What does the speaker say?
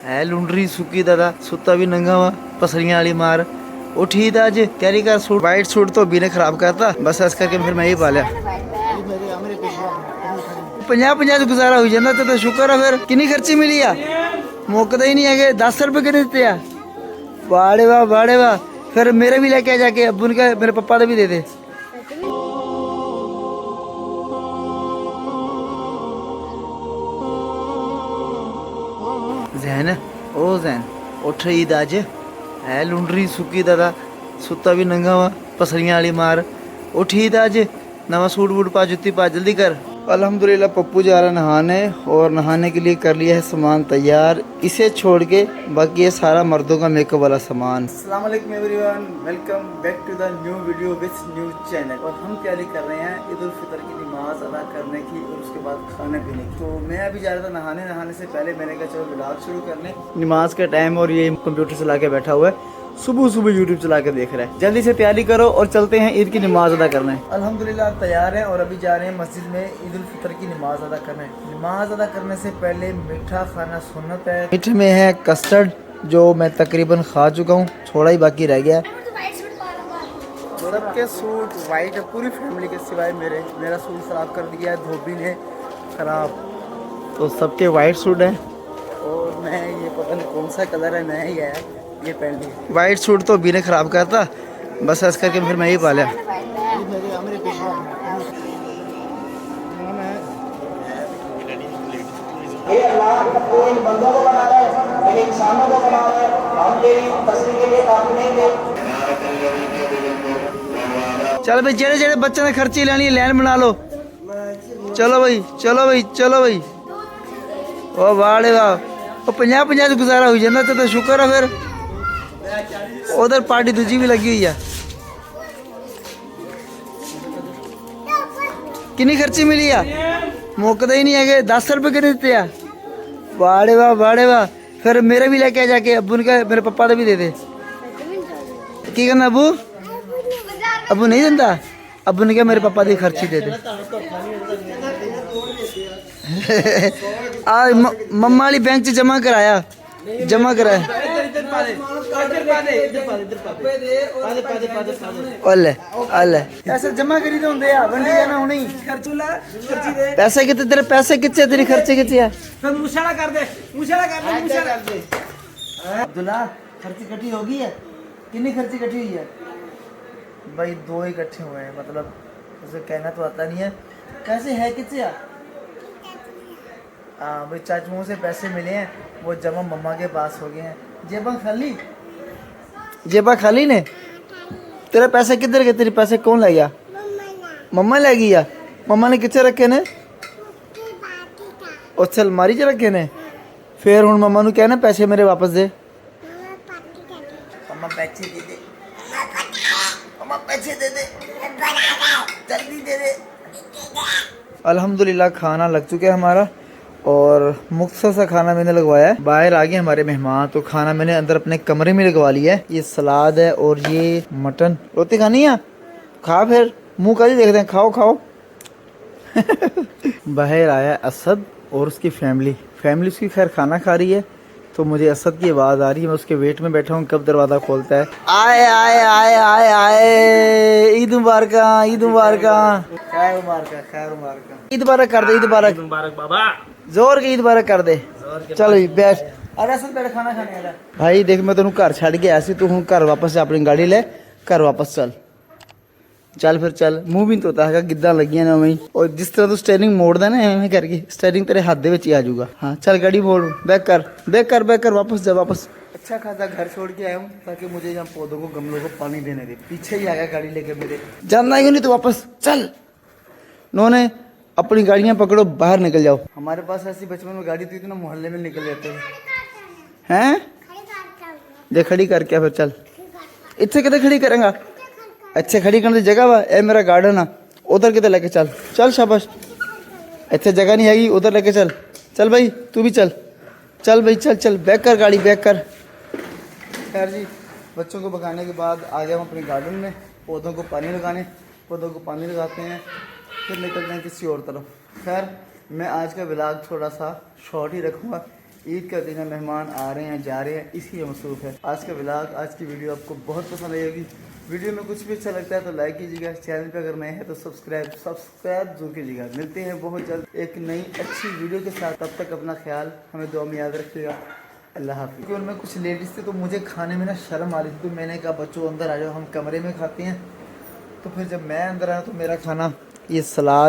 है लुंडरी सुकी दादा सुता भी नंगा हुआ पसलियां वाली मार उठी था आज तैयारी कर सूट वाइट सूट तो बी ने खराब करता बस इस करके फिर मैं ही पा लिया 50-50 गुजारा हो जाता तो शुक्र है फिर कितनी खर्ची मिली है मुकदा ही नहीं है 10 रुपए के देते हैं बाड़े वाह फिर मेरे भी लेके जाके अब्बू ने कहा मेरे पापा का भी दे दे जैन ओ जैन उठ ईद अज है लुंडरी सुकी दादा सुता भी नंगा हुआ पसलियां वाली मार उठ ईद अज नवा सूट बूट पा जुत्ती पा जल्दी कर अल्हम्दुलिल्लाह पप्पू जा रहा नहाने और नहाने के लिए कर लिया है सामान तैयार इसे छोड़ के बाकी ये सारा मर्दों का मेकअप वाला सामान। अस्सलाम वालेकुम everyone welcome back to the new video with new channel. और हम तैयारी कर रहे हैं ईद उल फितर की नमाज अदा करने की और उसके बाद खाने पीने की। तो मैं अभी जा रहा था नहाने से पहले मैंने कहा चलो व्लॉग शुरू कर लें। नमाज का टाइम और ये कंप्यूटर चला के बैठा हुआ है सुबह यूट्यूब चला के देख रहा है। जल्दी से तैयारी करो और चलते हैं ईद की नमाज अदा करने। अल्हम्दुलिल्लाह तैयार हैं और अभी जा रहे हैं मस्जिद में ईद उल फितर की नमाज अदा करने। नमाज अदा करने से पहले मीठा खाना सुन्नत है। मीठे में है कस्टर्ड जो मैं तकरीबन खा चुका हूँ थोड़ा ही बाकी रह गया है। सबके सूट वाइट है पूरी फैमिली के सिवाय मेरा सूट खराब कर दिया है धोबी ने खराब तो सबके वाइट सूट है और मैं ये पता नहीं कौन सा कलर है नया ही है ये पहन लिया। वाइट सूट तो बी ने खराब करता बस ऐसा करके फिर मैं ही पा लिया। ये अल्लाह को इन बंदों को बना रहा है इन इंसानों को बना रहा है हम तेरी तस्वीर के लिए काफी नहीं थे। चल भाई जेड़े जेड़े बच्चे ने खर्ची लेनी है लैन बना लो। चलो भाई ओ वाड़े वाह वो 50-50 गुजारा हो जाता तो शुक्र है फिर उधर पार्टी दूजी भी लगी हुई है। कितनी खर्ची मिली है मुकदा ही नहीं है 10 रुपए के देते हैं बाड़े वाह फिर मेरे भी लेके जाके अब्बू ने कहा मेरे पापा का भी दे दे की करना अब्बू नहीं देता अब्बू ने कहा मेरे पापा की खर्ची दे दे आज मम्मा वाली बैंक च जमा कराया ऐसे जमा करी तो होंगे वंडी जाना हुणे पैसे कितने तेरे पैसे कितने तेरी खर्चे कितने है मुशाला कर दे अब्दुल्ला खर्ची इकट्ठी होगी है कितनी खर्ची इकट्ठी हुई है भाई 2 इकट्ठे हुए हैं मतलब उसे कहना तो आता नहीं है कैसे है कितने हाँ भाई चाचुओं से पैसे मिले हैं वो जमा मम्मा के पास हो गए हैं जेबा खाली ने तेरे पैसे किधर गए तेरे पैसे कौन ले गया मम्मा ले गई मम्मा ने कितने रखे ने उस अलमारी च रखे ने फिर हुण मम्मा नू कहना पैसे मेरे वापस दे मम्मा पैसे दे मम्मा पैसे दे जल्दी दे दे। अल्हम्दुलिल्लाह खाना लग चुका है हमारा और मुख्तसर सा खाना मैंने लगवाया है। बाहर आ गए हमारे मेहमान तो खाना मैंने अंदर अपने कमरे में लगवा लिया है। ये सलाद है और ये मटन। रोटी खानी है खा फिर मुंह कर ही देखते हैं खाओ बाहर आया असद और उसकी फैमिली उसकी खैर खाना खा रही है तो मुझे असद की आवाज़ आ रही है मैं उसके वेट में बैठा हूँ कब दरवाज़ा खोलता है। आए ईद मुबारक खैर मुबारक ईद मुबारक कर दे ईद मुबारक बाबा जोर की ईद मुबारक कर दे चल बैठ अरे असद बैठ खाना खाने वाला भाई देख मैं तेन घर छड़ गया सी तू हूँ घर वापस अपनी गाड़ी ले घर वापस चल फिर चल मूव भी तोता है गिद्दा लगियां ने उवें और जिस तरह तू स्टेयरिंग मोड़दा ना एवें करके स्टेयरिंग तेरे हाथ दे विच ही आ जाऊगा। हाँ चल गाड़ी मोड़ बैक कर वापस जा वापस। अच्छा खासा घर छोड़ के आया हूँ ताकि मुझे यहाँ पौधों को गमलों को पानी देने दे। पीछे ही आ गया गाड़ी लेके मेरे जानना ही नहीं तो वापस चल उन्होंने अपनी गाड़ियाँ पकड़ो बाहर निकल जाओ। हमारे पास ऐसी बचपन में गाड़ी थी तो ना मोहल्ले में निकल जाते हैं देख खड़ी करके फिर चल इतने कितने खड़ी करेंगा अच्छे खड़ी करने की जगह वा ए मेरा गार्डन आ उधर कितने लेके चल शाबाश इतने जगह नहीं हैगी उधर लेके चल भाई तू भी चल भाई चल बैक कर गाड़ी बैक कर। खैर जी बच्चों को भगाने के बाद आ गया हूँ अपने गार्डन में पौधों को पानी लगाते हैं फिर निकलते हैं किसी और तरफ। खैर मैं आज का व्लॉग थोड़ा सा शॉर्ट ही रखूँगा ईद का दिन है, मेहमान आ रहे हैं जा रहे हैं, इसी में मसरूफ़ है। आज का व्लॉग, आज की वीडियो आपको बहुत पसंद आएगी। वीडियो में कुछ भी अच्छा लगता है तो लाइक कीजिएगा, चैनल पे अगर नए हैं तो सब्सक्राइब जरूर कीजिएगा। मिलते हैं बहुत जल्द एक नई अच्छी वीडियो के साथ। तब तक अपना ख्याल, हमें दुआ में याद रखिएगा। अल्लाह हाफ़िज़। क्योंकि उनमें कुछ लेडीज़ थी तो मुझे खाने में ना शर्म आ रही थी, तो मैंने कहा बच्चों अंदर आ जाओ, हम कमरे में खाते हैं। तो फिर जब मैं अंदर आया तो मेरा खाना ये सलाद